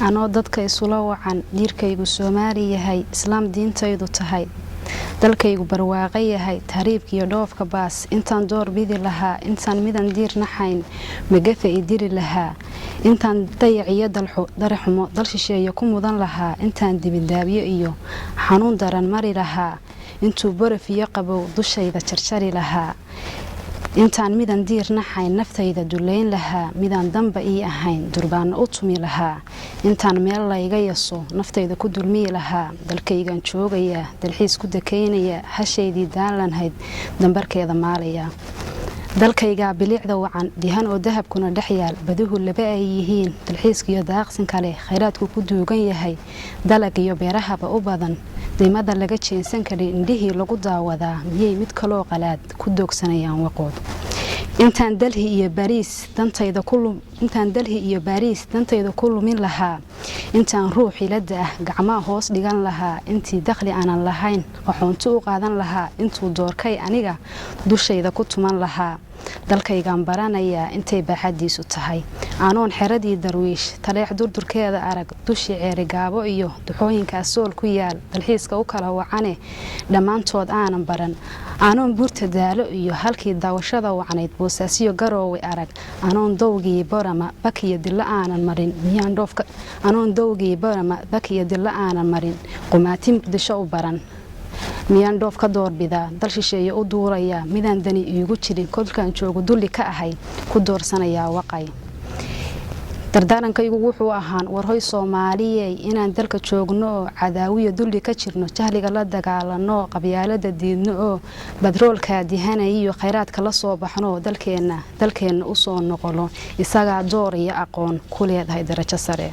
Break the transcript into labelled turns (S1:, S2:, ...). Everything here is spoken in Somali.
S1: anoo dadka isula wacan diirkaygu Soomaali yahay islaam diintaydu tahay dalkaygu barwaaqo yahay taariibkiyo dhoofka baas intaan door bidi lahaa intaan midan diir naxayn magafa idiri lahaa intaan dayaciyo daraxumo dal shisheeye ku mudan lahaa intaan dibindaabiyo iyo xanuun daran mari lahaa intuu barafiyo qabow dushayda jarjari lahaa intaan midan diir naxayn naftayda duleyn lahaa midaan damba ii ahayn durbaana u tumi lahaa intaan meel layga yaso naftayda ku dulmiyi lahaa dalkaygan joogaya dalxiis ku dakeynaya hashaydii daalanhayd dambarkeeda maalaya dalkayga bilicda wacan dihan oo dahabkuna dhaxyaal baduhu laba ay yihiin dalxiiskiyo daaqsin kale khayraadku ku duugan yahay dalag iyo beerahaba u badan deemada laga jeensan karin indhihii lagu daawadaa miyay mid kaloo qalaad ku doogsanayaan waqood intaan dalhi iyo Bariis dantayda ku lumin lahaa intaan ruux ilada ah gacmaha hoos dhigan lahaa intii dakhli aanan lahayn waxoontu u qaadan lahaa intuu doorkay aniga dushayda ku tuman lahaa dalkaygan baranaya intay baaxadiisu tahay aanoon xeradii darwiish taleex durdurkeeda arag dushii ceeri gaabo iyo duxooyinka sool ku yaal dalxiiska u kala wacane dhammaantood aanan baran aanoon buurta daalo iyo halkii daawashada wacnayd boosaasiyo garoowe arag aanoon dowgii barama bakiyo dilla aanan marin qumaati muqdisho u baran miyaan dhoof ka doorbidaa dal shisheeye u duuraya midaan dani iigu jirin kolkaan joogo dulli ka ahay ku doorsanayaa waqay dardaarankaygu wuxuu ahaan warhoy Soomaaliyey inaan dalka joogno oo cadaawiyo dulli ka jirno jahliga la dagaalano qabyaalada diidno oo badroolka dihanayo khayraadka la soo baxno dalkeena u soo noqono isaga door iyo aqoon ku leedahay darajo sare